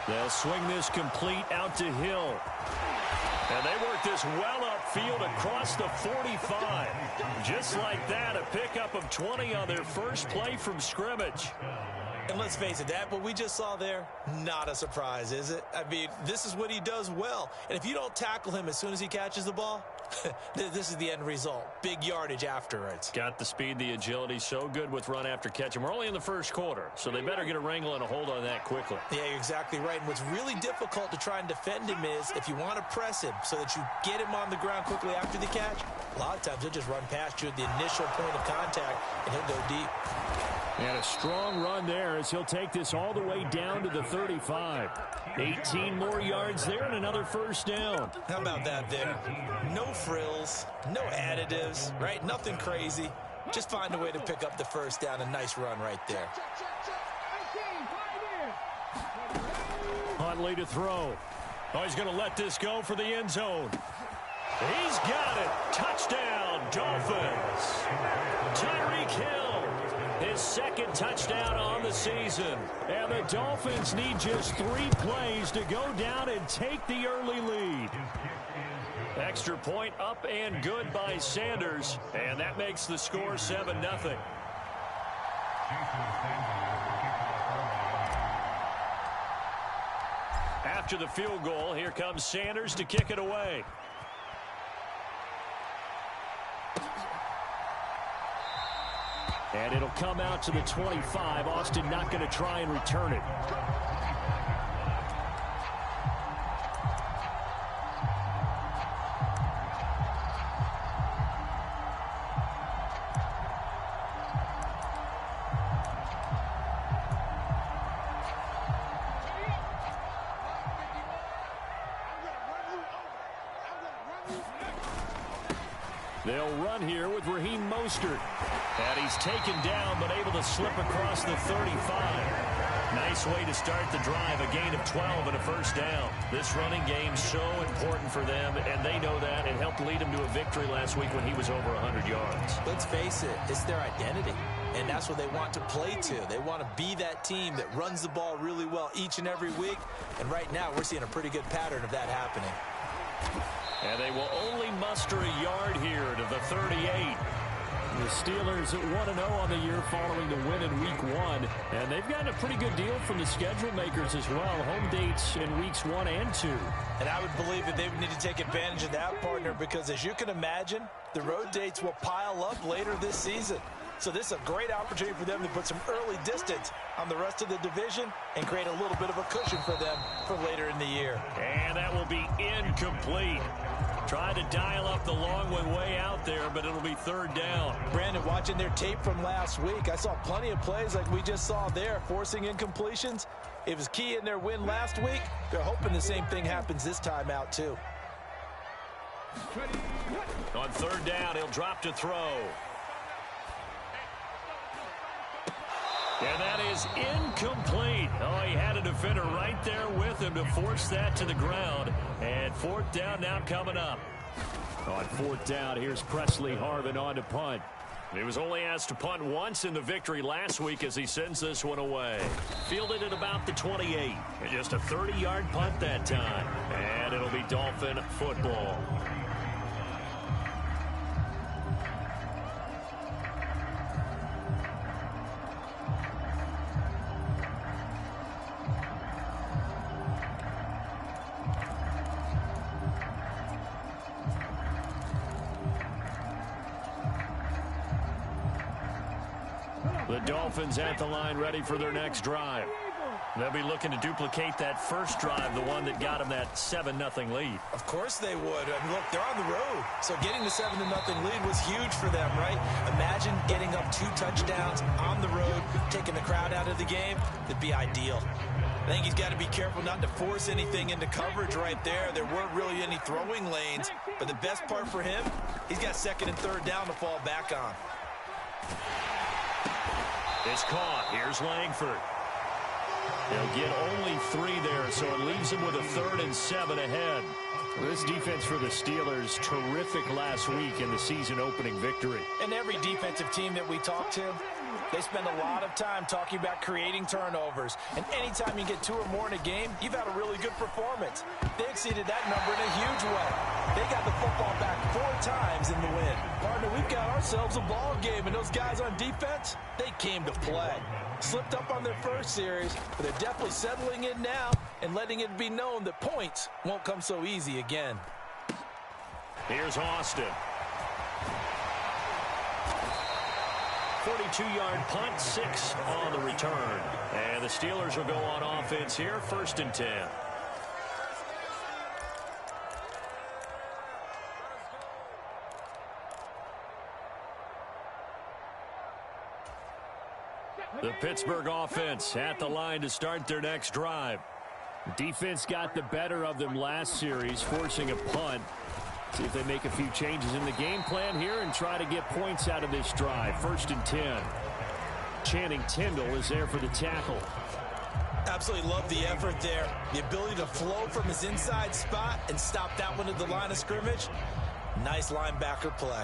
They'll swing this complete out to Hill. And they work this well upfield across the 45. Just like that, a pickup of 20 on their first play from scrimmage. And let's face it, what we just saw there, not a surprise, is it? I mean, this is what he does well. And if you don't tackle him as soon as he catches the ball, this is the end result. Big yardage afterwards. Got the speed, the agility, so good with run after catch. And we're only in the first quarter, so they better get a wrangle and a hold on that quickly. Yeah, you're exactly right. And what's really difficult to try and defend him is if you want to press him so that you get him on the ground quickly after the catch, a lot of times he'll just run past you at the initial point of contact, and he'll go deep. And a strong run there as he'll take this all the way down to the 35. 18 more yards there and another first down. How about that there? No frills, no additives, right? Nothing crazy. Just find a way to pick up the first down. A nice run right there. Huntley to throw. Oh, he's going to let this go for the end zone. He's got it. Touchdown, Dolphins. Tyreek Hill. His second touchdown on the season. And the Dolphins need just 3 plays to go down and take the early lead. Extra point up and good by Sanders. And that makes the score 7-0. After the field goal, here comes Sanders to kick it away. And it'll come out to the 25. Austin not going to try and return it. They'll run here with Raheem Mostert. And he's taken down, but able to slip across the 35. Nice way to start the drive. A gain of 12 and a first down. This running game so important for them, and they know that. It helped lead them to a victory last week when he was over 100 yards. Let's face it, it's their identity. And that's what they want to play to. They want to be that team that runs the ball really well each and every week. And right now, we're seeing a pretty good pattern of that happening. And they will only muster a yard here to the 38. The Steelers at 1-0 on the year following the win in Week 1. And they've gotten a pretty good deal from the schedule makers as well. Home dates in Weeks 1 and 2. And I would believe that they would need to take advantage of that, partner, because as you can imagine, the road dates will pile up later this season. So this is a great opportunity for them to put some early distance on the rest of the division and create a little bit of a cushion for them for later in the year. And that will be incomplete. Tried to dial up the long one way out there, but it'll be third down. Brandon, watching their tape from last week, I saw plenty of plays like we just saw there, forcing incompletions. It was key in their win last week. They're hoping the same thing happens this time out, too. On third down, he'll drop to throw. And that is incomplete. Oh, he had a defender right there with him to force that to the ground. And fourth down now coming up. On fourth down, here's Presley Harvin on to punt. He was only asked to punt once in the victory last week as he sends this one away. Fielded at about the 28. And just a 30-yard punt that time. And it'll be Dolphin football. The Dolphins at the line ready for their next drive. They'll be looking to duplicate that first drive, the one that got them that 7-0 lead. Of course they would. I mean, look, they're on the road. So getting the 7-0 lead was huge for them, right? Imagine getting up 2 touchdowns on the road, taking the crowd out of the game. It'd be ideal. I think he's got to be careful not to force anything into coverage right there. There weren't really any throwing lanes. But the best part for him, he's got second and third down to fall back on. It's caught. Here's Langford. They'll get only 3 there, so it leaves them with a 3rd and 7 ahead. This defense for the Steelers, terrific last week in the season-opening victory. And every defensive team that we talk to, They spend a lot of time talking about creating turnovers. And anytime you get 2 or more in a game, you've had a really good performance. They exceeded that number in a huge way. They got the football back 4 times in the win. Partner, we've got ourselves a ball game, and those guys on defense, they came to play. Slipped up on their first series, but they're definitely settling in now and letting it be known that points won't come so easy again. Here's Austin. 42-yard punt, 6 on the return. And the Steelers will go on offense here, 1st and 10. The Pittsburgh offense at the line to start their next drive. Defense got the better of them last series, forcing a punt. See if they make a few changes in the game plan here and try to get points out of this drive. 1st and 10. Channing Tindall is there for the tackle. Absolutely love the effort there. The ability to flow from his inside spot and stop that one at the line of scrimmage. Nice linebacker play.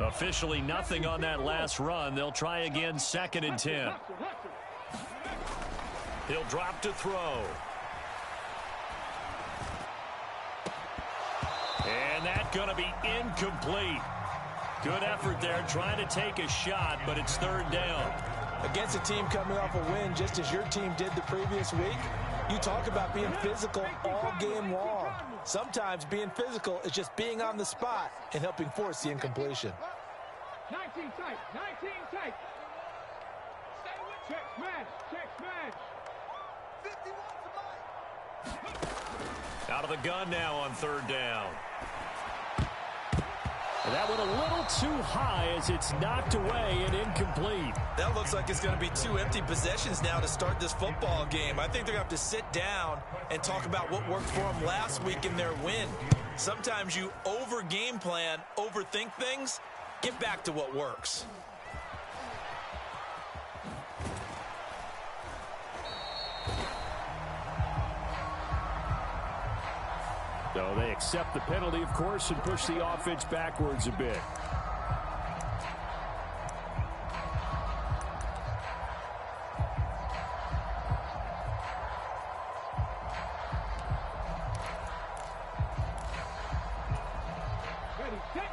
Officially nothing on that last run. They'll try again, 2nd and 10. He'll drop to throw. And that's going to be incomplete. Good effort there, trying to take a shot, but it's 3rd down. Against a team coming off a win, just as your team did the previous week, you talk about being physical all game long. Sometimes being physical is just being on the spot and helping force the incompletion. 19 tight, 19 tight. Check smash, check smash. 51 Out of the gun now on 3rd down. And that went a little too high as it's knocked away and incomplete. That looks like it's going to be 2 empty possessions now to start this football game. I think they're going to have to sit down and talk about what worked for them last week in their win. Sometimes you over-game plan, overthink things. Get back to what works. So they accept the penalty, of course, and push the offense backwards a bit. Ready, set.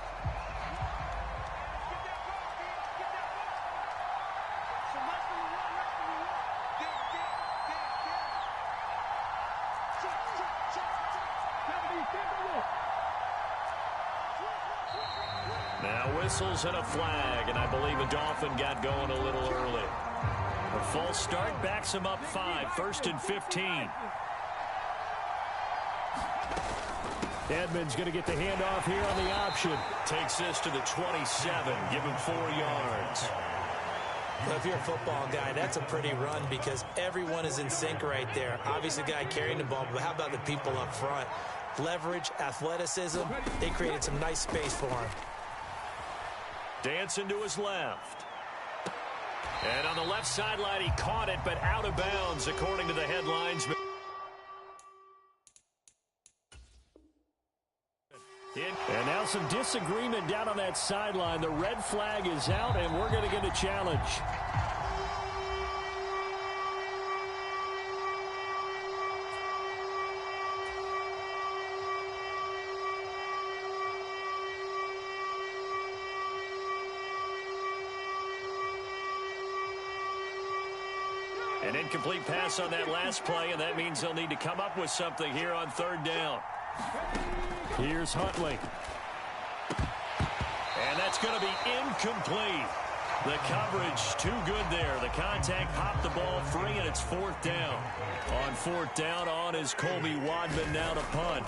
Now whistles and a flag, and I believe a Dolphin got going a little early. A false start backs him up 5, 1st and 15. Edmonds going to get the handoff here on the option. Takes this to the 27, give him 4 yards. Well, if you're a football guy, that's a pretty run because everyone is in sync right there. Obviously, the guy carrying the ball, but how about the people up front? Leverage, athleticism, they created some nice space for him. Dancing to his left. And on the left sideline, he caught it, but out of bounds, according to the headlines. And now some disagreement down on that sideline. The red flag is out, and we're going to get a challenge. An incomplete pass on that last play, and that means they'll need to come up with something here on 3rd down. Here's Huntley. And that's going to be incomplete. The coverage too good there. The contact popped the ball free, and it's 4th down. On 4th down on is Colby Wadman now to punt.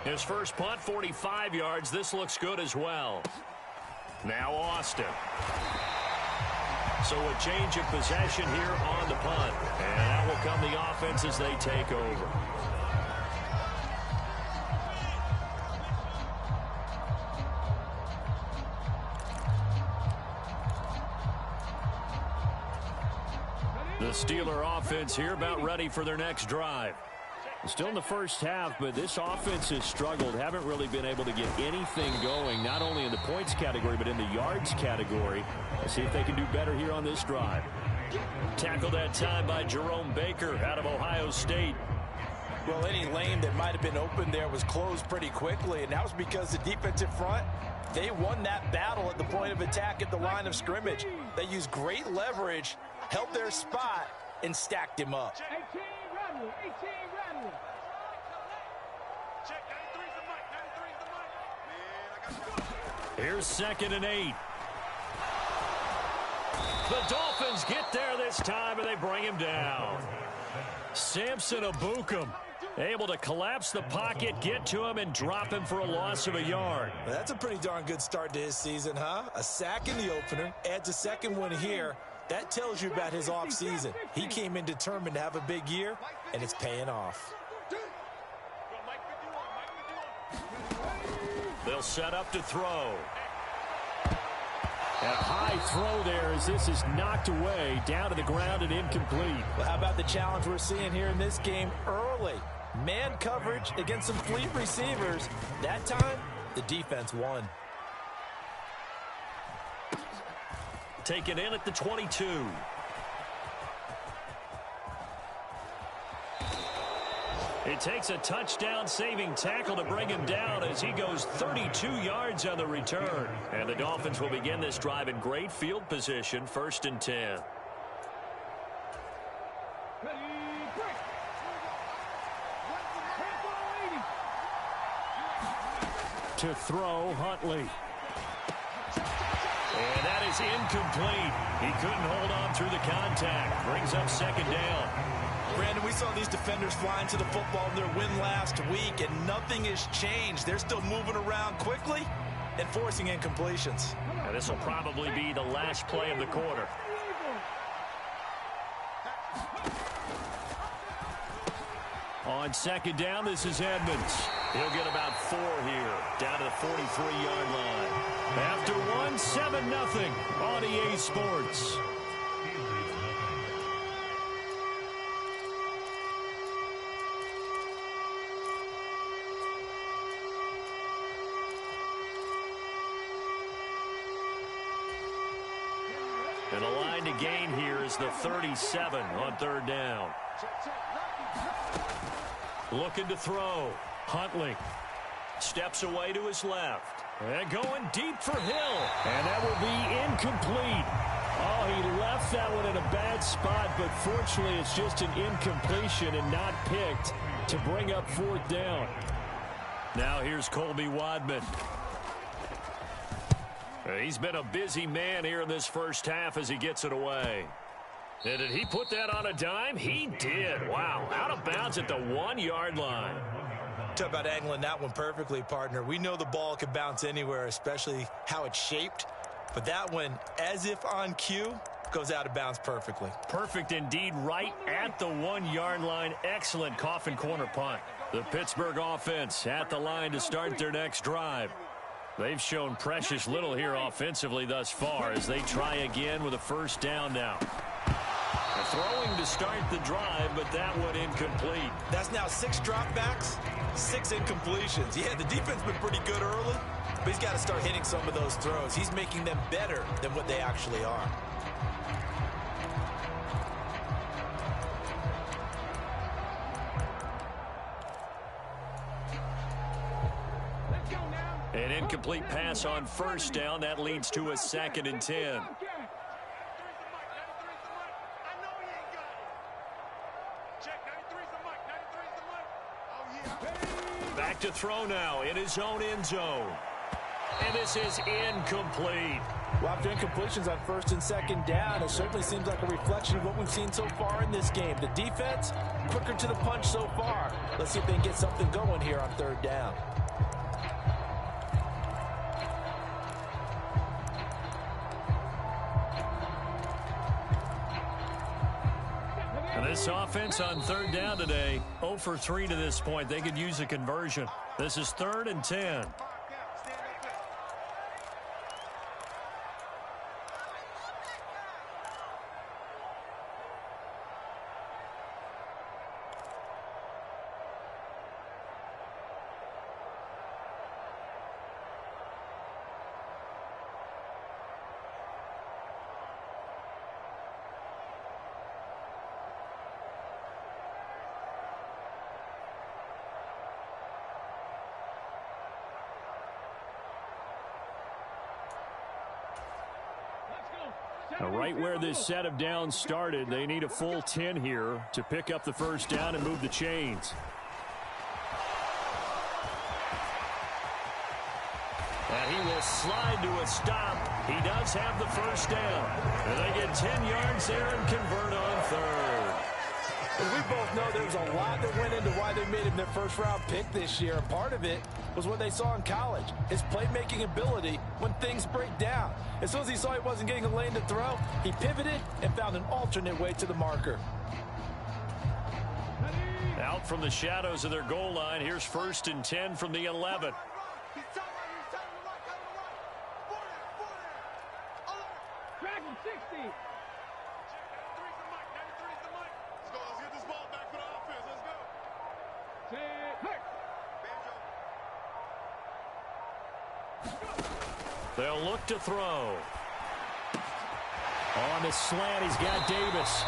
His first punt, 45 yards. This looks good as well. Now Austin. So a change of possession here on the punt. And that will come the offense as they take over. The Steeler offense here about ready for their next drive. Still in the first half, but this offense has struggled. Haven't really been able to get anything going, not only in the points category, but in the yards category. Let's see if they can do better here on this drive. Tackled that time by Jerome Baker out of Ohio State. Well, any lane that might have been open there was closed pretty quickly, and that was because the defensive front, they won that battle at the point of attack at the line of scrimmage. They used great leverage, held their spot, and stacked him up. 18 Radley, 18 Radley. Check, 93's the mic, 93's the mic. Man, I got Here's 2nd and 8. The Dolphins get there this time, and they bring him down. Samson Abukum able to collapse the pocket, get to him, and drop him for a loss of a yard. Well, that's a pretty darn good start to his season, huh? A sack in the opener, adds a second one here. That tells you about his offseason. He came in determined to have a big year, and it's paying off. They'll set up to throw. A high throw there as this is knocked away, down to the ground and incomplete. Well, how about the challenge we're seeing here in this game early? Man coverage against some fleet receivers. That time, the defense won. taken in at the 22. It takes a touchdown-saving tackle to bring him down as he goes 32 yards on the return. And the Dolphins will begin this drive in great field position, 1st and 10. To throw, Huntley. And that is incomplete. He couldn't hold on through the contact. Brings up 2nd down. Brandon, we saw these defenders flying to the football in their win last week, and nothing has changed. They're still moving around quickly and forcing incompletions. And this will probably be the last play of the quarter. On 2nd down, this is Edmonds. He'll get about 4 here, down to the 43-yard line. After 1, 7-0 on EA Sports. And the line to gain here is the 37 on 3rd down. Looking to throw. Huntley steps away to his left. And going deep for Hill. And that will be incomplete. Oh, he left that one in a bad spot, but fortunately it's just an incompletion and not picked to bring up 4th down. Now here's Colby Wadman. He's been a busy man here in this first half as he gets it away. And did he put that on a dime? He did. Wow, out of bounds at the 1-yard line. Talk about angling that one perfectly, partner. We know the ball can bounce anywhere, especially how it's shaped. But that one, as if on cue, goes out of bounds perfectly. Perfect indeed, right at the 1-yard line. Excellent coffin corner punt. The Pittsburgh offense at the line to start their next drive. They've shown precious little here offensively thus far as they try again with a 1st down now. Throwing to start the drive, but that one incomplete. That's now 6 dropbacks, 6 incompletions. Yeah, the defense been pretty good early, but he's got to start hitting some of those throws. He's making them better than what they actually are. An incomplete pass on 1st down. That leads to a 2nd and 10. Back to throw now in his own end zone. And this is incomplete. Well, after incompletions on 1st and 2nd down, it certainly seems like a reflection of what we've seen so far in this game. The defense, quicker to the punch so far. Let's see if they can get something going here on 3rd down. And this offense on 3rd down today, 0 for 3 to this point. They could use a conversion. This is 3rd and 10. Now, right where this set of downs started, they need a full 10 here to pick up the 1st down and move the chains. And he will slide to a stop. He does have the 1st down. And they get 10 yards there and convert on 3rd. And we both know there was a lot that went into why they made him their 1st-round pick this year. Part of it was what they saw in college, his playmaking ability when things break down. As soon as he saw he wasn't getting a lane to throw, he pivoted and found an alternate way to the marker. Out from the shadows of their goal line, here's 1st and 10 from the 11. Track him, 60. They'll look to throw. On the slant, he's got Davis.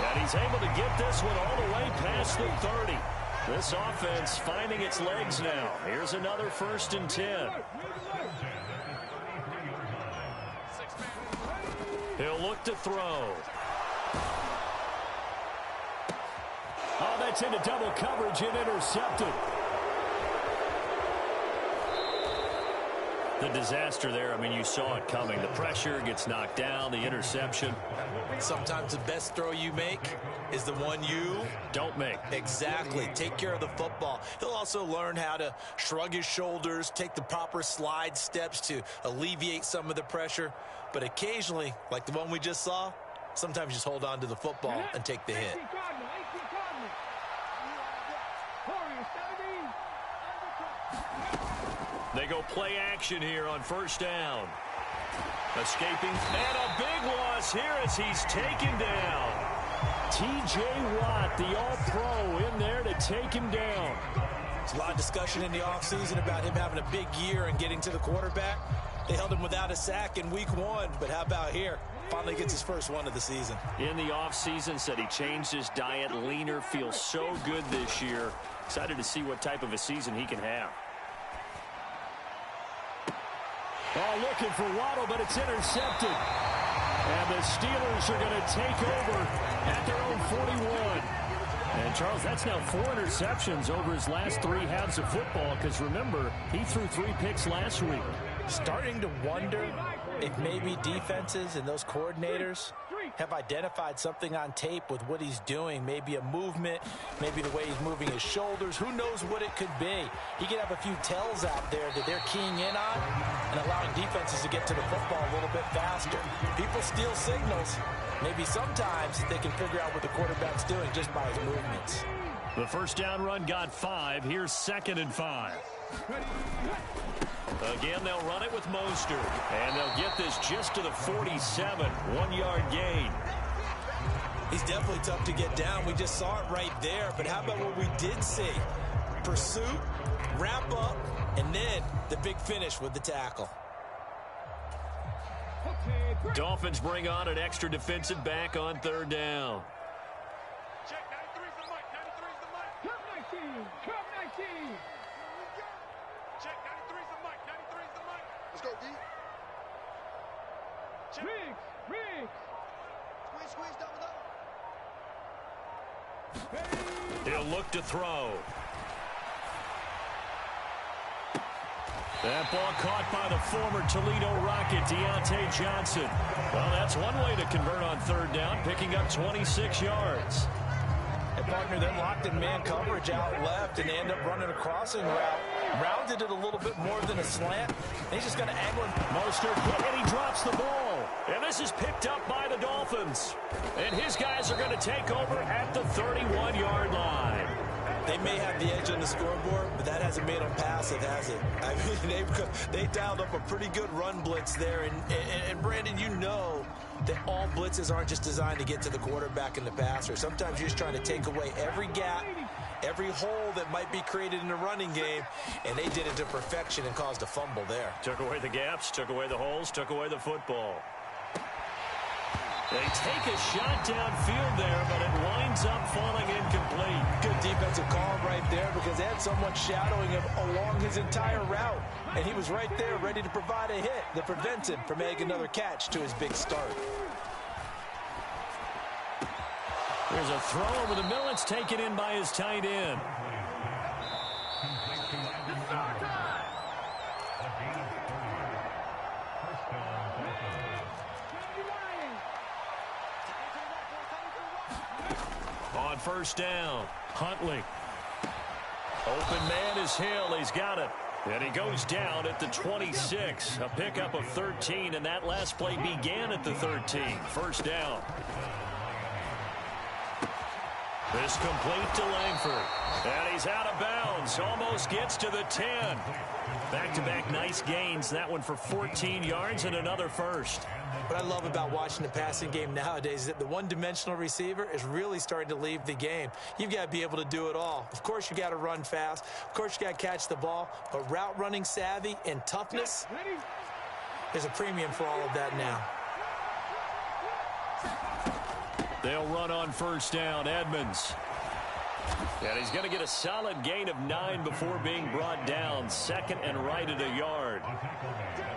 And he's able to get this one all the way past the 30. This offense finding its legs now. Here's another 1st and 10. He'll look to throw. Oh, that's into double coverage and intercepted. The disaster there, I mean, you saw it coming. The pressure gets knocked down, the interception. Sometimes the best throw you make is the one you don't make. Exactly. Take care of the football. He'll also learn how to shrug his shoulders, take the proper slide steps to alleviate some of the pressure. But occasionally, like the one we just saw, sometimes just hold on to the football and take the hit. They go play action here on 1st down. Escaping, and a big loss here as he's taken down. T.J. Watt, the All-Pro, in there to take him down. There's a lot of discussion in the offseason about him having a big year and getting to the quarterback. They held him without a sack in week 1, but how about here? Finally gets his first one of the season. In the offseason, said he changed his diet, leaner, feels so good this year. Excited to see what type of a season he can have. Oh, looking for Waddle, but it's intercepted. And the Steelers are going to take over at their own 41. And, Charles, that's now 4 interceptions over his last 3 halves of football, because, remember, he threw 3 picks last week. Starting to wonder if maybe defenses and those coordinators have identified something on tape with what he's doing. Maybe a movement, maybe the way he's moving his shoulders. Who knows what it could be? He could have a few tells out there that they're keying in on and allowing defenses to get to the football a little bit faster. People steal signals. Maybe sometimes they can figure out what the quarterback's doing just by his movements. The 1st down run got 5. Here's 2nd and 5. Again, they'll run it with Mostert. And they'll get this just to the 47. 1-yard gain. He's definitely tough to get down. We just saw it right there. But how about what we did see? Pursuit, wrap up, and then the big finish with the tackle. Dolphins bring on an extra defensive back on 3rd down. Check, 93's the mic. 93's the mic. Come 19. Come 19. Check, 93's the mic. 93's the mic. Let's go, D. Check. Riggs. Squeeze, double. He'll look to throw. That ball caught by the former Toledo Rocket, Deontay Johnson. Well, that's one way to convert on 3rd down, picking up 26 yards. And, partner, they're locked in man coverage out left, and they end up running a crossing route. Rounded it a little bit more than a slant. He's just going to angle it. Mostert hit, and he drops the ball. And this is picked up by the Dolphins. And his guys are going to take over at the 31-yard line. They may have the edge on the scoreboard, but that hasn't made them passive, has it? I mean, they dialed up a pretty good run blitz there. And Brandon, you know that all blitzes aren't just designed to get to the quarterback and the passer. Sometimes you're just trying to take away every gap, every hole that might be created in the running game, and they did it to perfection and caused a fumble there. Took away the gaps, took away the holes, took away the football. They take a shot downfield there, but it winds up falling incomplete. Good defensive call right there because they had someone shadowing him along his entire route, and he was right there ready to provide a hit that prevents him from making another catch to his big start. There's a throw over the middle. It's taken in by his tight end. On 1st down, Huntley. Open man is Hill. He's got it. And he goes down at the 26. A pickup of 13, and that last play began at the 13. 1st down. This complete to Langford. And he's out of bounds. Almost gets to the 10. Back-to-back nice gains. That one for 14 yards and another first. What I love about watching the passing game nowadays is that the one-dimensional receiver is really starting to leave the game. You've got to be able to do it all. Of course, you got to run fast. Of course, you got to catch the ball. But route running savvy and toughness, there's a premium for all of that now. They'll run on first down. Edmonds. And he's going to get a solid gain of 9 before being brought down. Second and right at a yard.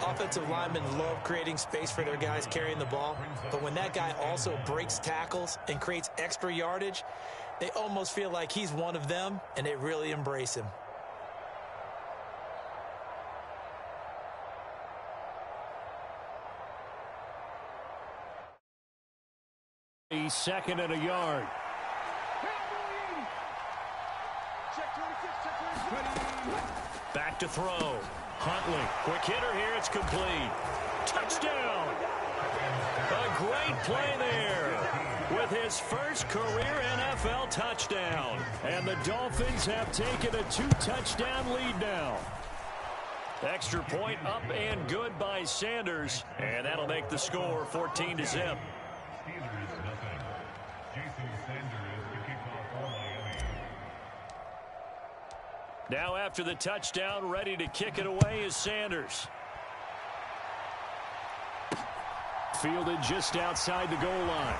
Offensive linemen love creating space for their guys carrying the ball, but when that guy also breaks tackles and creates extra yardage, they almost feel like he's one of them, and they really embrace him. Second and a yard. Back to throw. Huntley. Quick hitter here. It's complete. Touchdown. A great play there with his first career NFL touchdown. And the Dolphins have taken a 2-touchdown lead now. Extra point up and good by Sanders. And that'll make the score 14-0. Now after the touchdown, ready to kick it away is Sanders. Fielded just outside the goal line.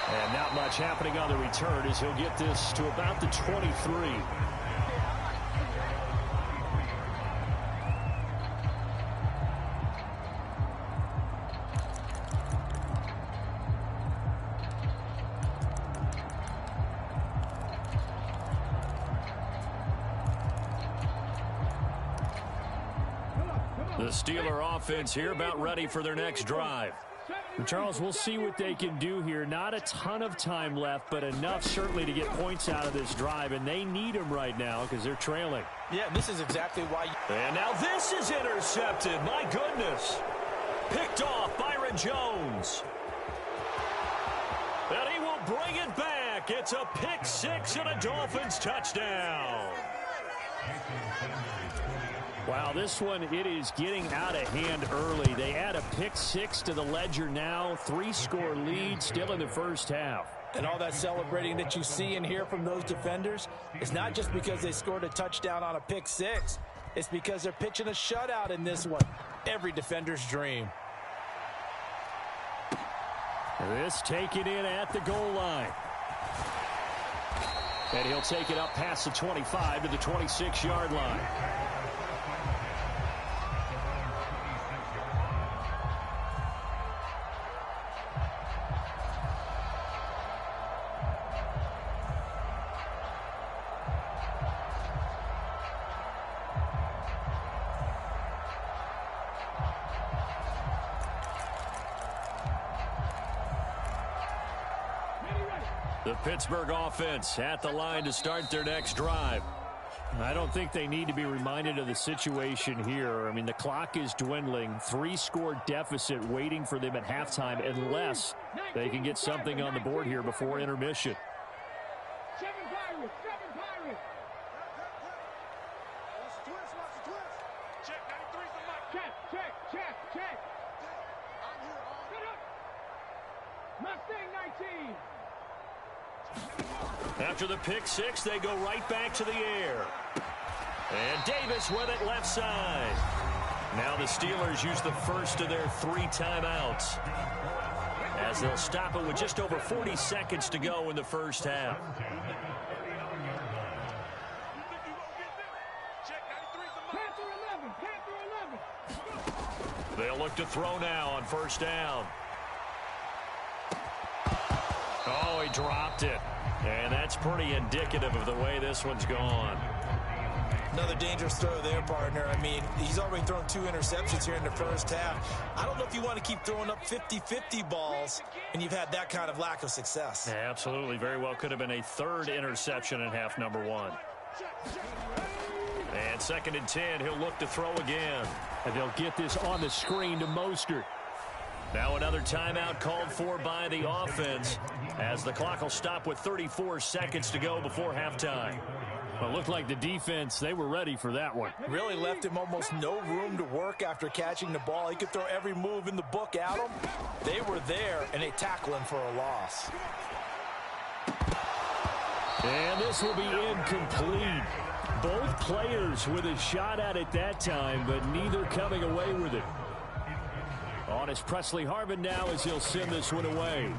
And not much happening on the return as he'll get this to about the 23. The Steeler offense here about ready for their next drive. Charles, we'll see what they can do here. Not a ton of time left, but enough certainly to get points out of this drive, and they need them right now because they're trailing. Yeah, this is exactly why. And now this is intercepted. My goodness. Picked off Byron Jones. And he will bring it back. It's a pick six and a Dolphins touchdown. Wow, this one, it is getting out of hand early. They add a pick six to the ledger now. 3-score lead still in the first half. And all that celebrating that you see and hear from those defenders is not just because they scored a touchdown on a pick six. It's because they're pitching a shutout in this one. Every defender's dream. This taken in at the goal line. And he'll take it up past the 25 to the 26-yard line. The Pittsburgh offense at the line to start their next drive. I don't think they need to be reminded of the situation here. I mean, the clock is dwindling. 3-score deficit waiting for them at halftime unless they can get something on the board here before intermission. Seven Pirates. Check. Mustang 19. After the pick six, they go right back to the air. And Davis with it left side. Now the Steelers use the first of their 3 timeouts, as they'll stop it with just over 40 seconds to go in the first half. They'll look to throw now on first down. Oh, he dropped it. And that's pretty indicative of the way this one's gone. Another dangerous throw there, partner. I mean, he's already thrown 2 interceptions here in the first half. I don't know if you want to keep throwing up 50-50 balls when you've had that kind of lack of success. Yeah, absolutely. Very well could have been a 3rd interception in half number 1. And 2nd and 10, he'll look to throw again. And they'll get this on the screen to Mostert. Now another timeout called for by the offense, as the clock will stop with 34 seconds to go before halftime. Well, it looked like the defense, they were ready for that one. Really left him almost no room to work after catching the ball. He could throw every move in the book at him. They were there, and they tackle him for a loss. And this will be incomplete. Both players with a shot at it that time, but neither coming away with it. On is Presley Harvin now as he'll send this one away.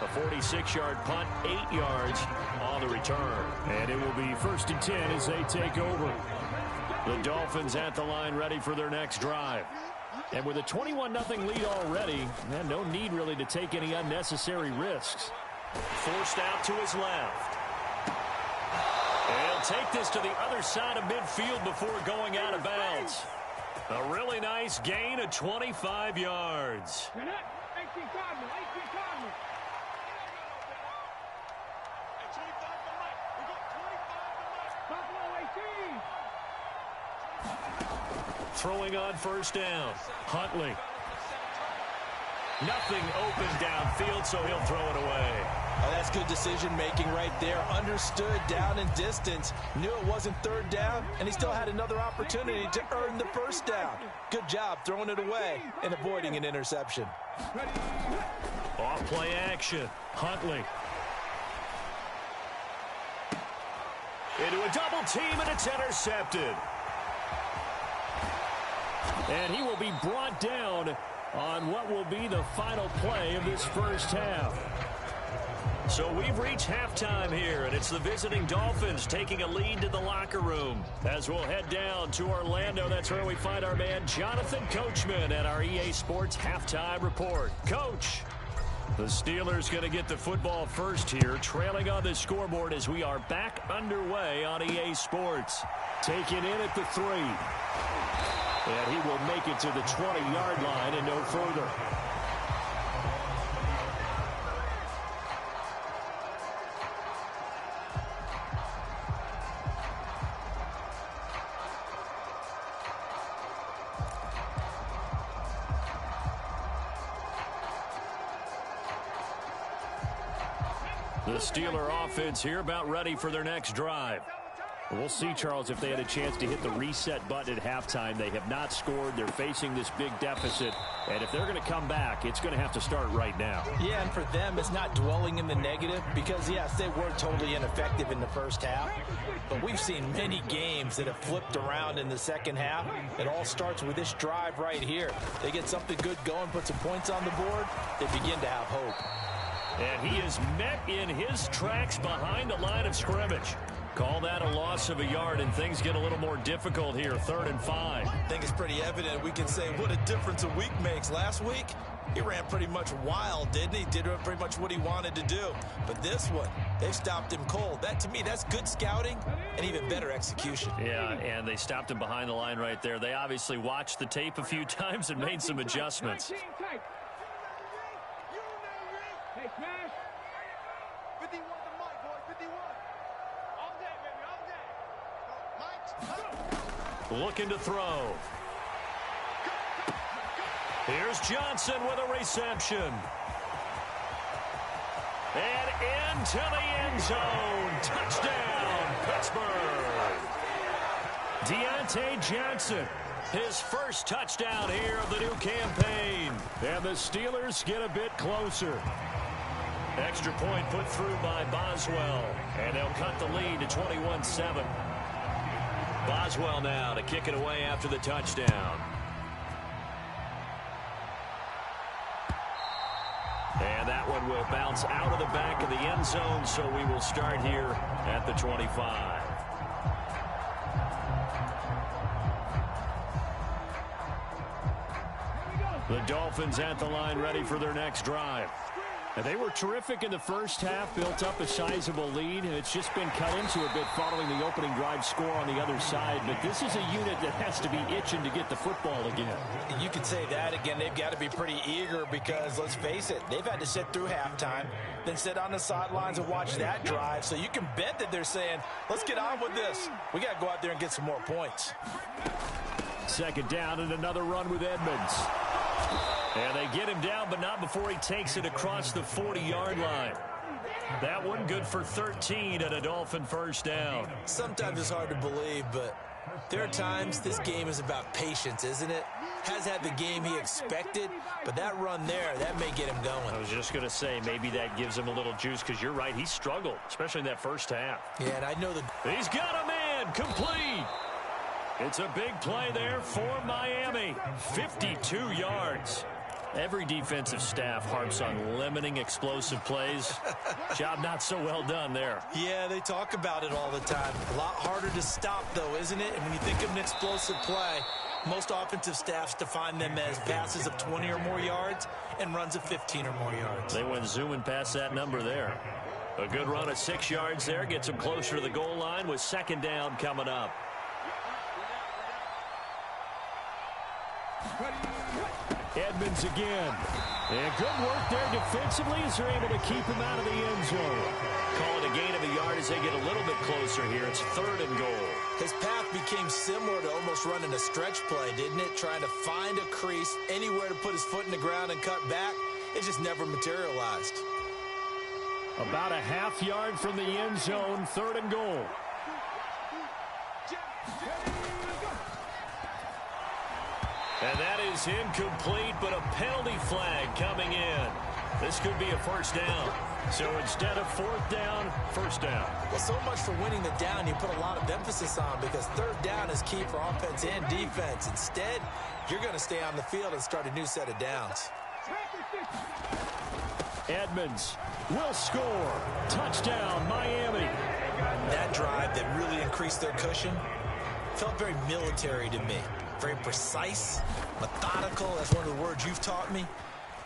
A 46-yard punt, 8 yards on the return. And it will be 1st and 10 as they take over. The Dolphins at the line ready for their next drive. And with a 21-0 lead already, no need really to take any unnecessary risks. Forced out to his left. He'll take this to the other side of midfield before going out of bounds. A really nice gain of 25 yards. Throwing on 1st down. Huntley. Nothing open downfield, so he'll throw it away. Oh, that's good decision-making right there. Understood down and distance. Knew it wasn't 3rd down, and he still had another opportunity to earn the 1st down. Good job throwing it away and avoiding an interception. Off play action. Huntley. Into a double team, and it's intercepted. And he will be brought down on what will be the final play of this first half. So we've reached halftime here, and it's the visiting Dolphins taking a lead to the locker room. As we'll head down to Orlando, that's where we find our man Jonathan Coachman at our EA Sports Halftime Report. Coach, the Steelers going to get the football first here, trailing on the scoreboard as we are back underway on EA Sports. Taken in at the 3. And he will make it to the 20-yard line and no further. The Steeler offense here about ready for their next drive. We'll see, Charles, if they had a chance to hit the reset button at halftime. They have not scored. They're facing this big deficit. And if they're going to come back, it's going to have to start right now. Yeah, and for them, it's not dwelling in the negative because, yes, they were totally ineffective in the first half. But we've seen many games that have flipped around in the second half. It all starts with this drive right here. They get something good going, put some points on the board, they begin to have hope. And he is met in his tracks behind the line of scrimmage. Call that a loss of a yard, and things get a little more difficult here, 3rd and 5. I think it's pretty evident. We can say what a difference a week makes. Last week, he ran pretty much wild, didn't he? Did pretty much what he wanted to do. But this one, they stopped him cold. That, to me, that's good scouting and even better execution. Yeah, and they stopped him behind the line right there. They obviously watched the tape a few times and made some adjustments. Hey, Smash. 51 to Mike, boy, 51. All day, baby, all day. Looking to throw. Here's Johnson with a reception. And into the end zone. Touchdown, Pittsburgh. Deontay Johnson, his first touchdown here of the new campaign. And the Steelers get a bit closer. Extra point put through by Boswell. And they'll cut the lead to 21-7. Boswell now to kick it away after the touchdown. And that one will bounce out of the back of the end zone, so we will start here at the 25. The Dolphins at the line ready for their next drive. And they were terrific in the first half, built up a sizable lead, and it's just been cut into a bit following the opening drive score on the other side. But this is a unit that has to be itching to get the football again. You could say that again. They've got to be pretty eager because, let's face it, they've had to sit through halftime, then sit on the sidelines and watch that drive. So you can bet that they're saying, let's get on with this. We got to go out there and get some more points. 2nd down and another run with Edmonds. And they get him down, but not before he takes it across the 40-yard line. That one good for 13 and a Dolphin first down. Sometimes it's hard to believe, but There are times this game is about patience, isn't it? Has had the game he expected, but that run there, that may get him going. I was just going to say, maybe that gives him a little juice, because you're right, he struggled, especially in that first half. Yeah, and I know that he's got a man, complete. It's a big play there for Miami. 52 yards. Every defensive staff harps on limiting explosive plays. Job not so well done there. Yeah, they talk about it all the time. A lot harder to stop, though, isn't it? And when you think of an explosive play, most offensive staffs define them as passes of 20 or more yards and runs of 15 or more yards. They went zooming past that number there. A good run of 6 yards there gets them closer to the goal line with second down coming up. Edmonds again. And good work there defensively as they're able to keep him out of the end zone. Call it a gain of a yard as they get a little bit closer here. It's 3rd and goal. His path became similar to almost running a stretch play, didn't it? Trying to find a crease, anywhere to put his foot in the ground and cut back. It just never materialized. About a half yard from the end zone, 3rd and goal. And that is incomplete, but a penalty flag coming in. This could be a first down. So instead of 4th down, first down. Well, so much for winning the down you put a lot of emphasis on, because 3rd down is key for offense and defense. Instead, you're going to stay on the field and start a new set of downs. Edmonds will score. Touchdown, Miami. That drive that really increased their cushion felt very military to me. Very precise, methodical. That's one of the words you've taught me.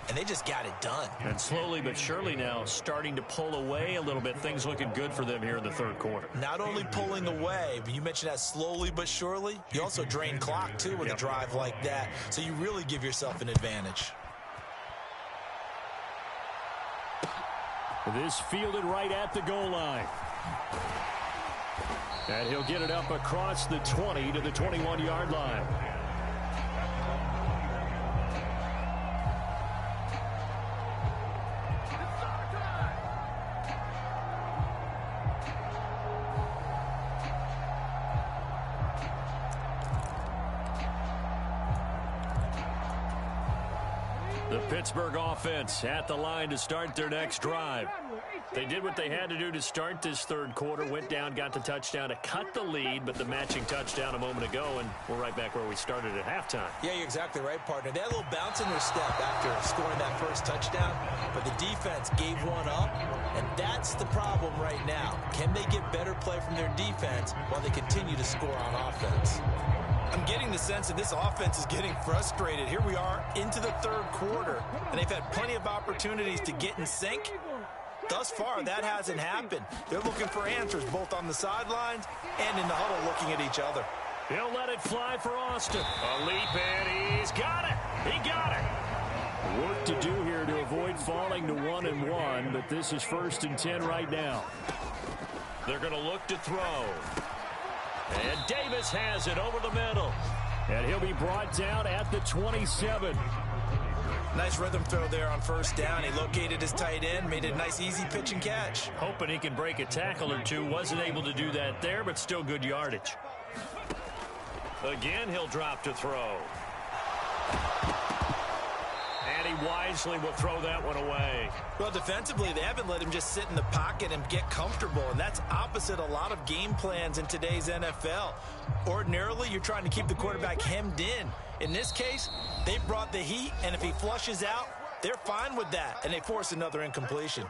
And they just got it done. And slowly but surely now starting to pull away a little bit. Things looking good for them here in the 3rd quarter. Not only pulling away, but you mentioned that slowly but surely. You also drain clock, too, with a drive like that. So you really give yourself an advantage. This fielded right at the goal line. And he'll get it up across the 20 to the 21-yard line. The Pittsburgh offense at the line to start their next drive. They did what they had to do to start this 3rd quarter, went down, got the touchdown to cut the lead, but the matching touchdown a moment ago, and we're right back where we started at halftime. Yeah, you're exactly right, partner. They had a little bounce in their step after scoring that first touchdown, but the defense gave one up, and that's the problem right now. Can they get better play from their defense while they continue to score on offense? I'm getting the sense that this offense is getting frustrated. Here we are into the 3rd quarter, and they've had plenty of opportunities to get in sync. Thus far, that hasn't happened. They're looking for answers both on the sidelines and in the huddle looking at each other. He'll let it fly for Austin. A leap, and he's got it. He got it. Work to do here to avoid falling to 1-1, but this is 1st and 10 right now. They're going to look to throw. And Davis has it over the middle. And he'll be brought down at the 27. Nice rhythm throw there on 1st down. He located his tight end, made a nice easy pitch and catch. Hoping he can break a tackle or two. Wasn't able to do that there, but still good yardage. Again, he'll drop to throw. And he wisely will throw that one away. Well, defensively, they haven't let him just sit in the pocket and get comfortable, and that's opposite a lot of game plans in today's NFL. Ordinarily, you're trying to keep the quarterback hemmed in. In this case, they brought the heat, and if he flushes out, they're fine with that, and they force another incompletion.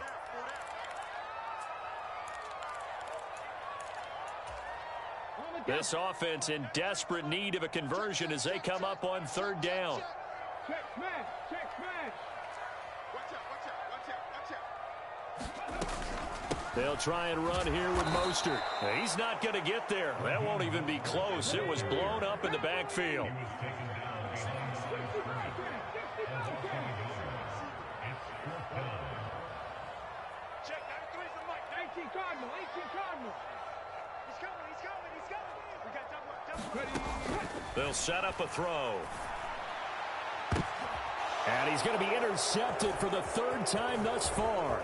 This offense in desperate need of a conversion as they come up on 3rd down. Check smash, check smash. Watch out, watch out, watch out. They'll try and run here with Mostert. He's not going to get there. That won't even be close. It was blown up in the backfield. Check, 93's the mic. 18 Cardinal, 18 Cardinal. He's coming, he's coming, he's coming. We got double. They'll set up a throw. And he's going to be intercepted for the 3rd time thus far.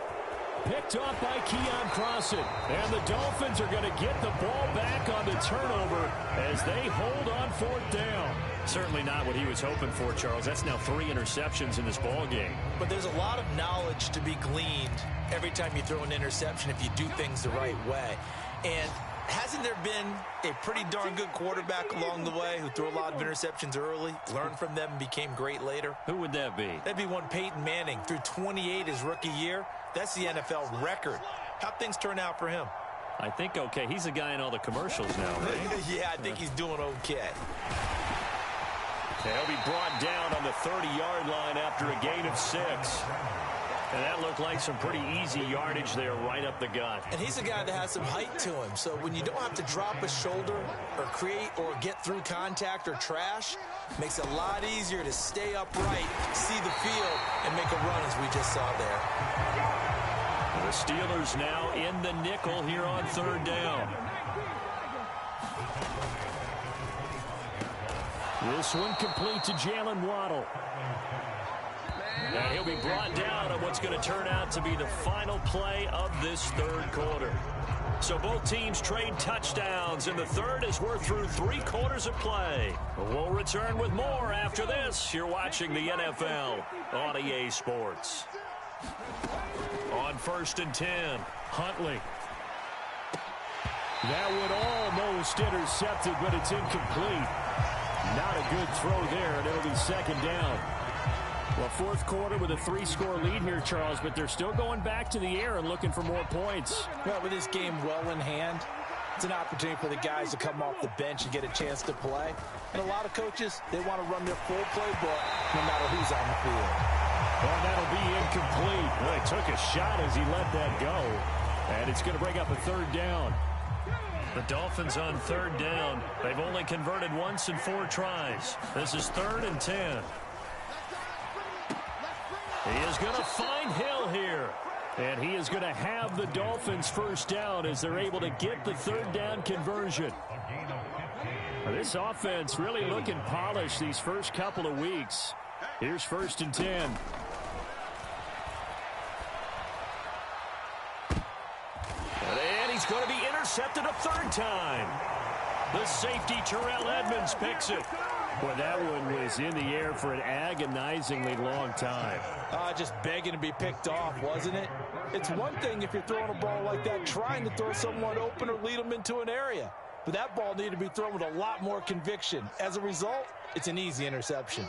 Picked off by Keon Crossan. And the Dolphins are going to get the ball back on the turnover as they hold on 4th down. Certainly not what he was hoping for, Charles. That's now 3 interceptions in this ball game. But there's a lot of knowledge to be gleaned every time you throw an interception if you do things the right way. And hasn't there been a pretty darn good quarterback along the way who threw a lot of interceptions early, learned from them, and became great later? Who would that be? That'd be one Peyton Manning. Threw 28 his rookie year. That's the NFL record. How'd things turn out for him? I think okay. He's a guy in all the commercials now, right? Yeah, I think he's doing okay. He'll be brought down on the 30-yard line after a gain of 6. And that looked like some pretty easy yardage there right up the gut. And he's a guy that has some height to him. So when you don't have to drop a shoulder or create or get through contact or trash, makes it a lot easier to stay upright, see the field, and make a run as we just saw there. The Steelers now in the nickel here on 3rd down. This one complete to Jalen Waddle. And he'll be brought down on what's going to turn out to be the final play of this 3rd quarter. So both teams trade touchdowns in the 3rd as we're through 3 quarters of play. We'll return with more after this. You're watching the NFL on EA Sports. On 1st and 10, Huntley. That one almost intercepted, but it's incomplete. Not a good throw there, and it'll be 2nd down. Well, 4th quarter with a 3-score lead here, Charles, but they're still going back to the air and looking for more points. Well, with this game well in hand, it's an opportunity for the guys to come off the bench and get a chance to play. And a lot of coaches, they want to run their full playbook no matter who's on the field. Well, that'll be incomplete. Well, he took a shot as he let that go. And it's going to bring up a 3rd down. The Dolphins on 3rd down. They've only converted once in 4 tries. This is 3rd and 10. He is going to find Hill here. And he is going to have the Dolphins 1st down as they're able to get the 3rd down conversion. Now, this offense really looking polished these first couple of weeks. Here's 1st and 10. And he's going to be intercepted a 3rd time. The safety, Terrell Edmonds, picks it. Boy, that one was in the air for an agonizingly long time. Just begging to be picked off, wasn't it? It's one thing if you're throwing a ball like that, trying to throw someone open or lead them into an area. But that ball needed to be thrown with a lot more conviction. As a result, it's an easy interception.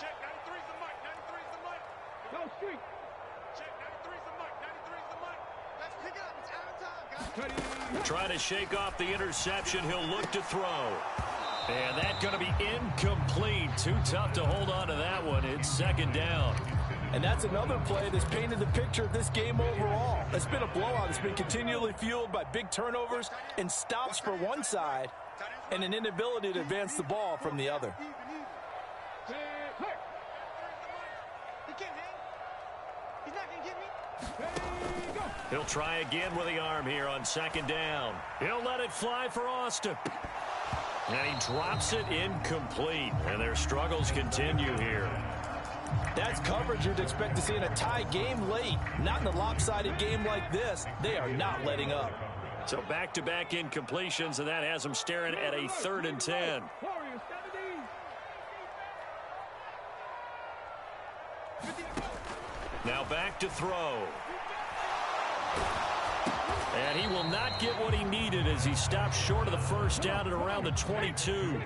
Check, 93's the mic, 93's the mic. Go street. Check, 93's the mic, 93's the mic. Let's pick it up. It's out of time, guys. Trying to shake off the interception. He'll look to throw. And that's going to be incomplete. Too tough to hold on to that one. It's 2nd down. And that's another play that's painted the picture of this game overall. It's been a blowout. It's been continually fueled by big turnovers and stops for one side and an inability to advance the ball from the other. He can't hang. He's not going to get me. Go. He'll try again with the arm here on 2nd down. He'll let it fly for Austin. And he drops it incomplete. And their struggles continue here. That's coverage you'd expect to see in a tie game late. Not in a lopsided game like this. They are not letting up. So back-to-back incompletions, and that has them staring at a 3rd and 10. Warriors, 70. Now back to throw. And he will not get what he needed as he stops short of the 1st down at around the 22.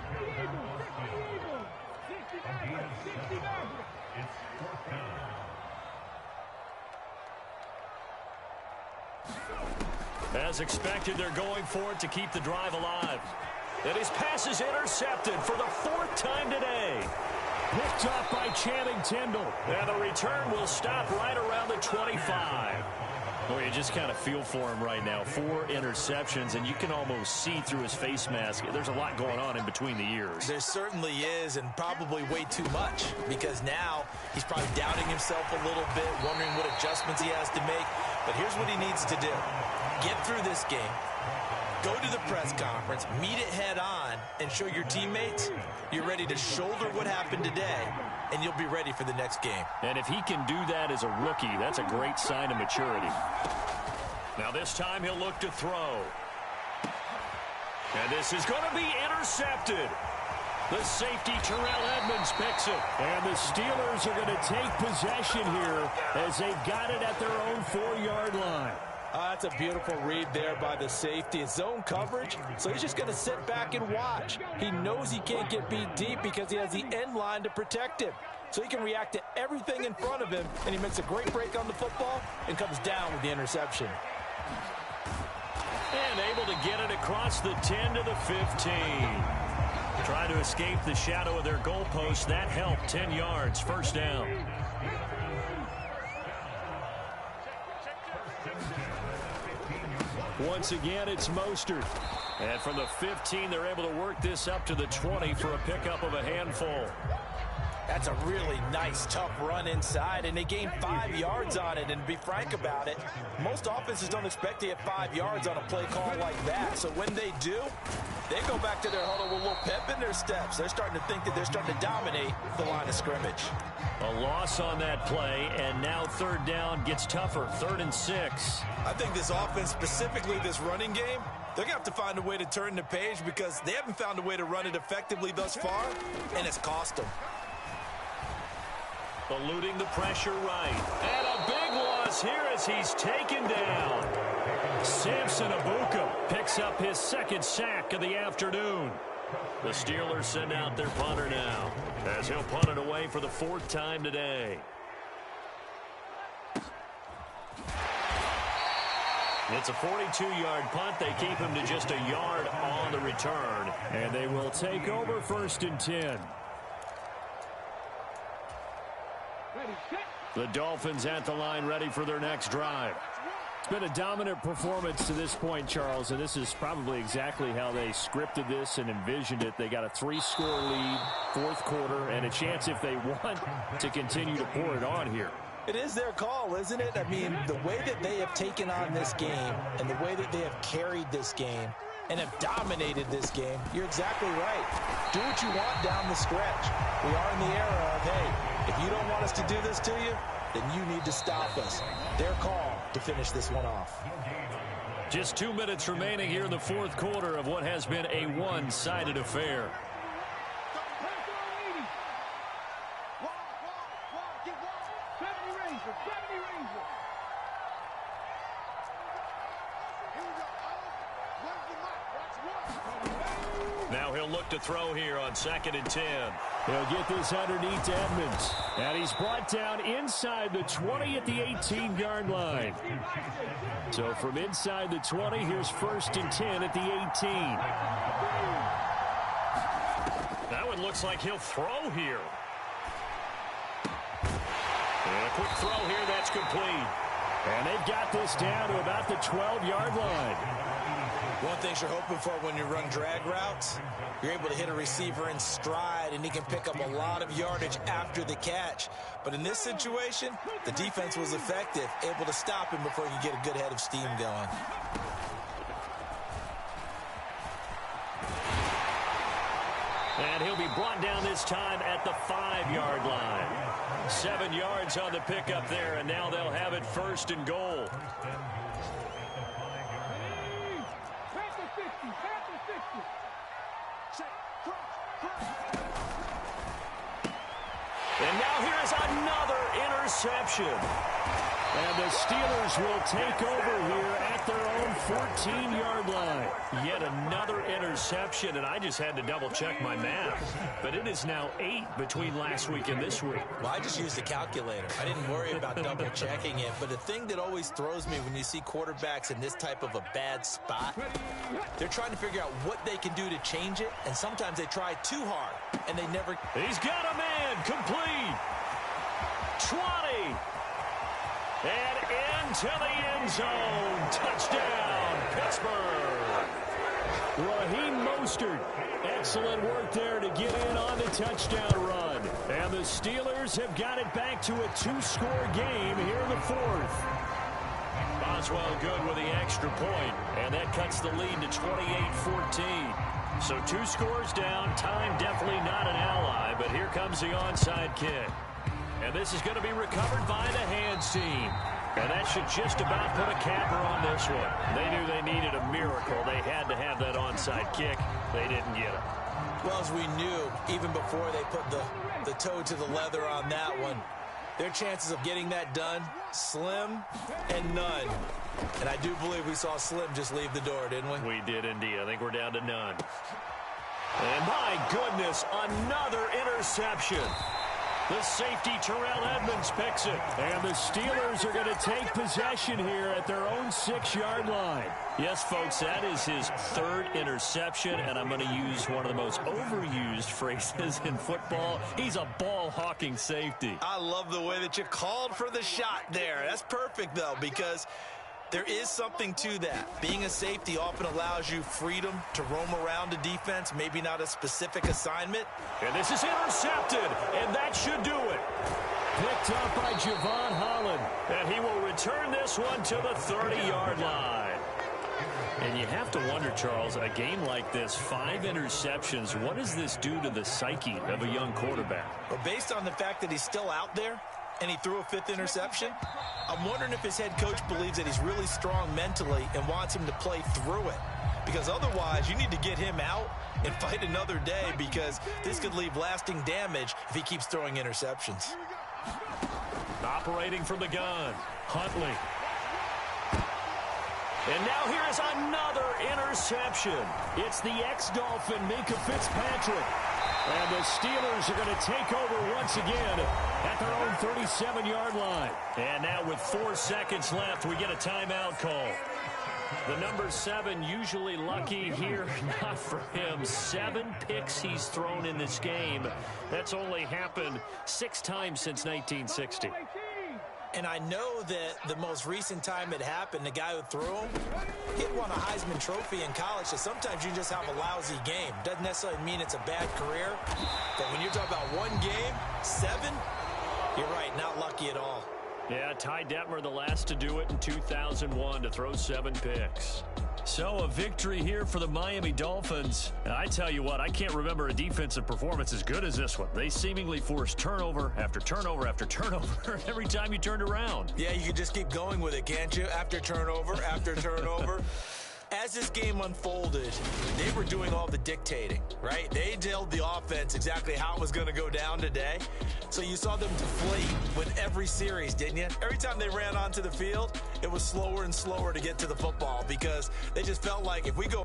As expected, they're going for it to keep the drive alive. And his pass is intercepted for the 4th time today. Picked off by Channing Tindall. And the return will stop right around the 25. Boy, you just kind of feel for him right now. 4 interceptions, and you can almost see through his face mask. There's a lot going on in between the ears. There certainly is, and probably way too much, because now he's probably doubting himself a little bit, wondering what adjustments he has to make. But here's what he needs to do. Get through this game. go to the press conference, meet it head on, and show your teammates you're ready to shoulder what happened today, and you'll be ready for the next game. And if he can do that as a rookie, that's a great sign of maturity. Now this time he'll look to throw. And this is going to be intercepted. The safety, Terrell Edmonds, picks it. And the Steelers are going to take possession here as they've got it at their own 4-yard line. That's a beautiful read there by the safety. It's zone coverage, so he's just going to sit back and watch. He knows he can't get beat deep because he has the end line to protect him. So he can react to everything in front of him, and he makes a great break on the football and comes down with the interception. And able to get it across the 10 to the 15. Trying to escape the shadow of their goalpost. That helped. 10 yards, first down. Once again, it's Mostert. And from the 15, they're able to work this up to the 20 for a pickup of a handful. That's a really nice, tough run inside, and they gained 5 yards on it. And to be frank about it, most offenses don't expect to get 5 yards on a play call like that. So when they do, they go back to their huddle with a little pep in their steps. They're starting to think that they're starting to dominate the line of scrimmage. A loss on that play, and now third down gets tougher. 3rd and 6. I think this offense, specifically this running game, they're going to have to find a way to turn the page because they haven't found a way to run it effectively thus far, and it's cost them. Eluding the pressure right. And a big loss here as he's taken down. Samson Abuka picks up his 2nd sack of the afternoon. The Steelers send out their punter now as he'll punt it away for the 4th time today. It's a 42-yard punt. They keep him to just a yard on the return. And they will take over 1st and 10. The Dolphins at the line ready for their next drive. It's been a dominant performance to this point, Charles, and this is probably exactly how they scripted this and envisioned it. They got a 3-score lead, 4th quarter, and a chance if they want to continue to pour it on here. It is their call, isn't it? I mean, the way that they have taken on this game and the way that they have carried this game and have dominated this game, you're exactly right. Do what you want down the stretch. We are in the era of, hey, if you don't want us to do this to you, then you need to stop us. Their call to finish this one off. Just 2 minutes remaining here in the 4th quarter of what has been a one-sided affair. Now he'll look to throw here on 2nd and 10. He'll get this underneath to Edmonds. And he's brought down inside the 20 at the 18-yard line. So from inside the 20, here's 1st and 10 at the 18. That one looks like he'll throw here. And a quick throw here, that's complete. And they've got this down to about the 12-yard line. One thing you're hoping for when you run drag routes, you're able to hit a receiver in stride, and he can pick up a lot of yardage after the catch. But in this situation, the defense was effective, able to stop him before he could get a good head of steam going. And he'll be brought down this time at the 5-yard line. 7 yards on the pickup there, and now they'll have it 1st and goal. And now here is another interception. And the Steelers will take over here at their own 14-yard line. Yet another interception, and I just had to double-check my math. But it is now 8 between last week and this week. Well, I just used a calculator. I didn't worry about double-checking it. But the thing that always throws me when you see quarterbacks in this type of a bad spot, they're trying to figure out what they can do to change it, and sometimes they try too hard, and they never... He's got a man, complete. 20. And into the end zone. Touchdown, Pittsburgh. Raheem Mostert. Excellent work there to get in on the touchdown run. And the Steelers have got it back to a 2-score game here in the 4th. Boswell good with the extra point, and that cuts the lead to 28-14. So 2 scores down. Time definitely not an ally, but here comes the onside kick. And this is going to be recovered by the hands team. And that should just about put a capper on this one. They knew they needed a miracle. They had to have that onside kick. They didn't get it. Well, as we knew, even before they put the toe to the leather on that one, their chances of getting that done, slim and none. And I do believe we saw Slim just leave the door, didn't we? We did indeed. I think we're down to none. And my goodness, another interception. The safety, Terrell Edmonds, picks it. And the Steelers are going to take possession here at their own 6-yard line. Yes, folks, that is his 3rd interception, and I'm going to use one of the most overused phrases in football. He's a ball-hawking safety. I love the way that you called for the shot there. That's perfect, though, because there is something to that. Being a safety often allows you freedom to roam around a defense, maybe not a specific assignment. And this is intercepted, and that should do it. Picked up by Javon Holland. And he will return this one to the 30-yard line. And you have to wonder, Charles, a game like this, 5 interceptions, what does this do to the psyche of a young quarterback? Well, based on the fact that he's still out there and he threw a 5th interception, I'm wondering if his head coach believes that he's really strong mentally and wants him to play through it. Because otherwise, you need to get him out and fight another day, because this could leave lasting damage if he keeps throwing interceptions. Operating from the gun, Huntley. And now here is another interception. It's the ex-Dolphin, Minka Fitzpatrick. And the Steelers are going to take over once again at their own 37-yard line. And now with 4 seconds left, we get a timeout call. The number 7 usually lucky here. Not for him. 7 picks he's thrown in this game. That's only happened 6 times since 1960. And I know that the most recent time it happened, the guy who threw him, he won a Heisman Trophy in college, so sometimes you just have a lousy game. Doesn't necessarily mean it's a bad career, but when you're talking about 1 game, 7, you're right, not lucky at all. Yeah, Ty Detmer, the last to do it in 2001, to throw 7 picks. So a victory here for the Miami Dolphins. And I tell you what, I can't remember a defensive performance as good as this one. They seemingly forced turnover after turnover after turnover every time you turned around. Yeah, you can just keep going with it, can't you? After turnover, after turnover. As this game unfolded, they were doing all the dictating, right? They told the offense exactly how it was going to go down today. So you saw them deflate with every series, didn't you? Every time they ran onto the field, it was slower and slower to get to the football, because they just felt like if we go...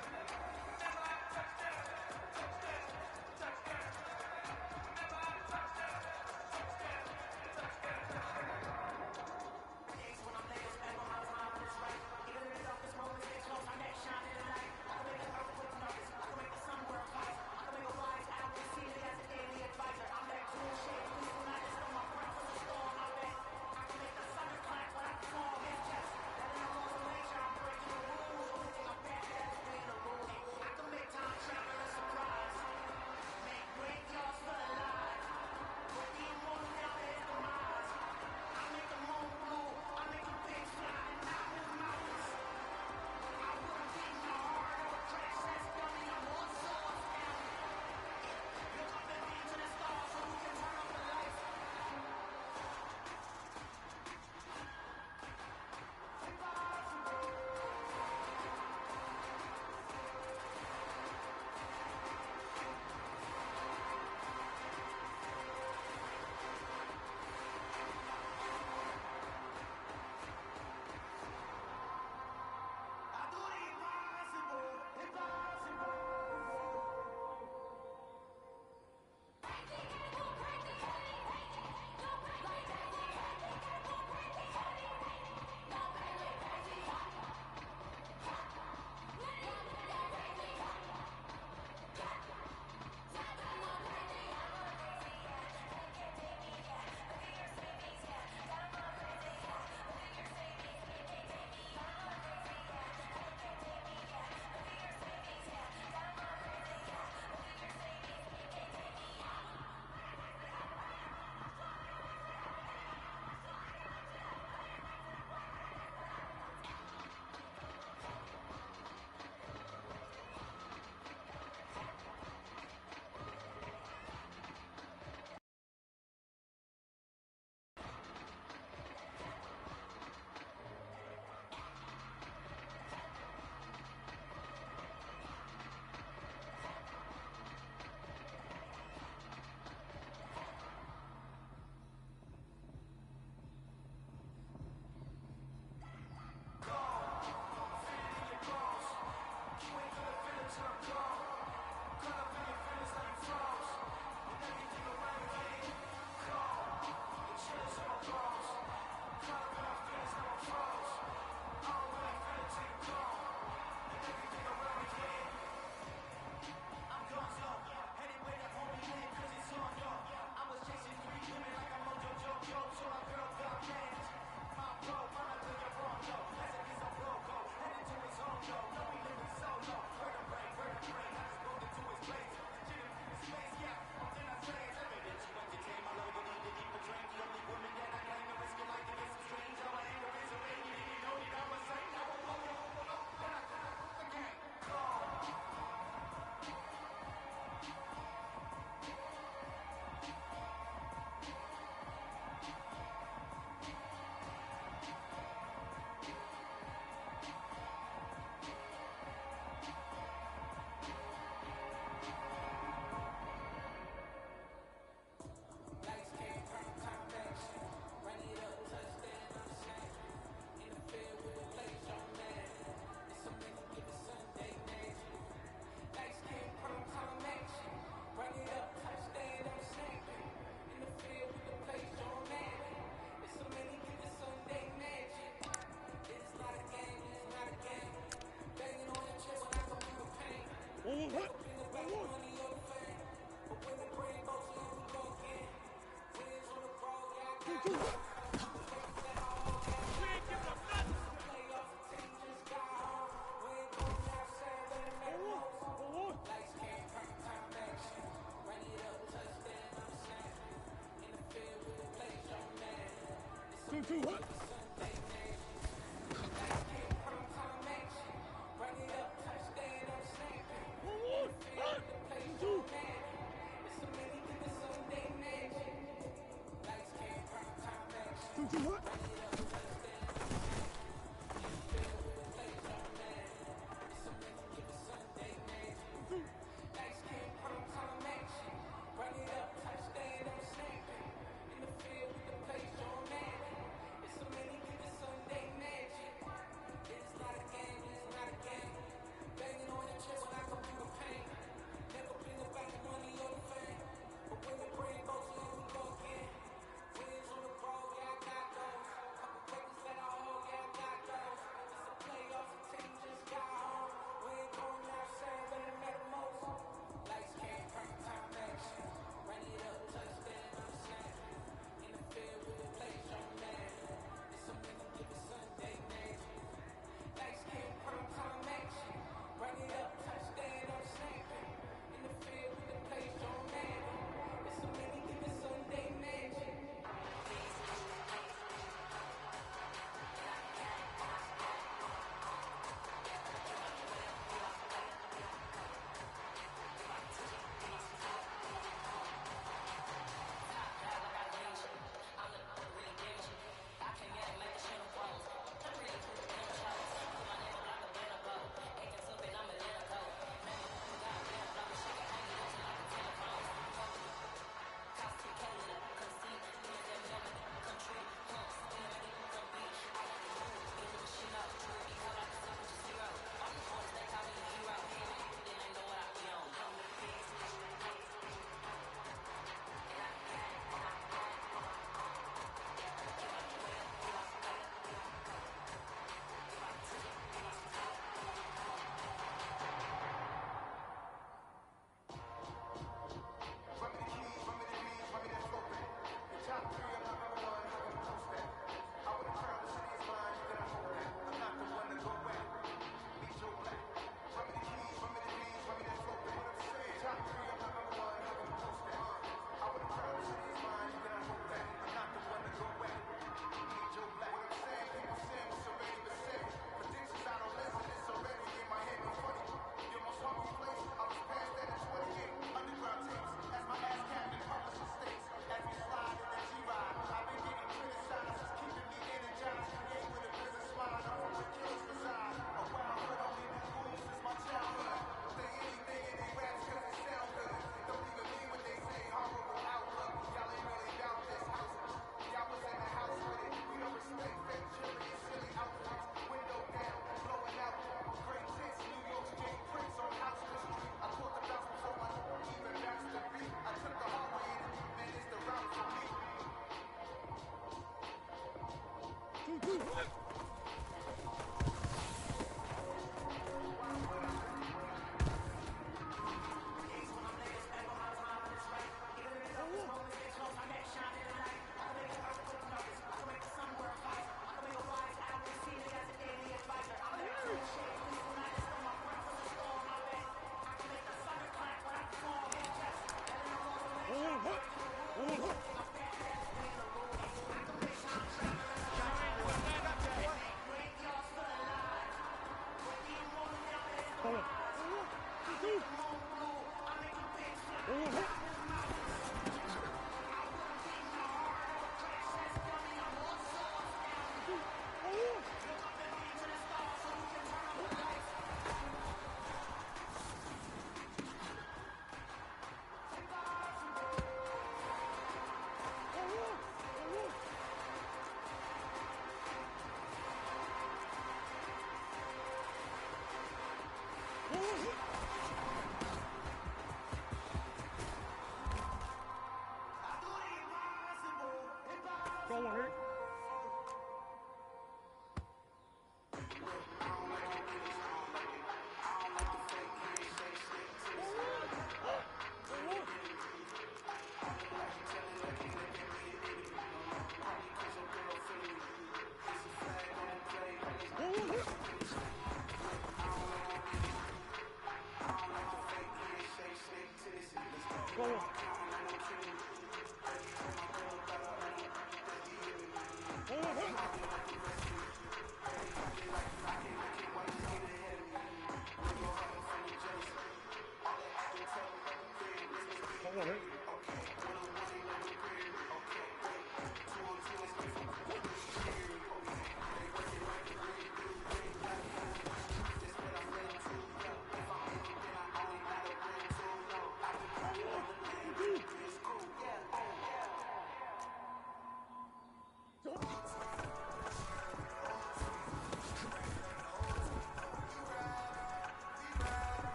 Oh,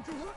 Green.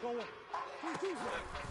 Go on. 3, 2, 1.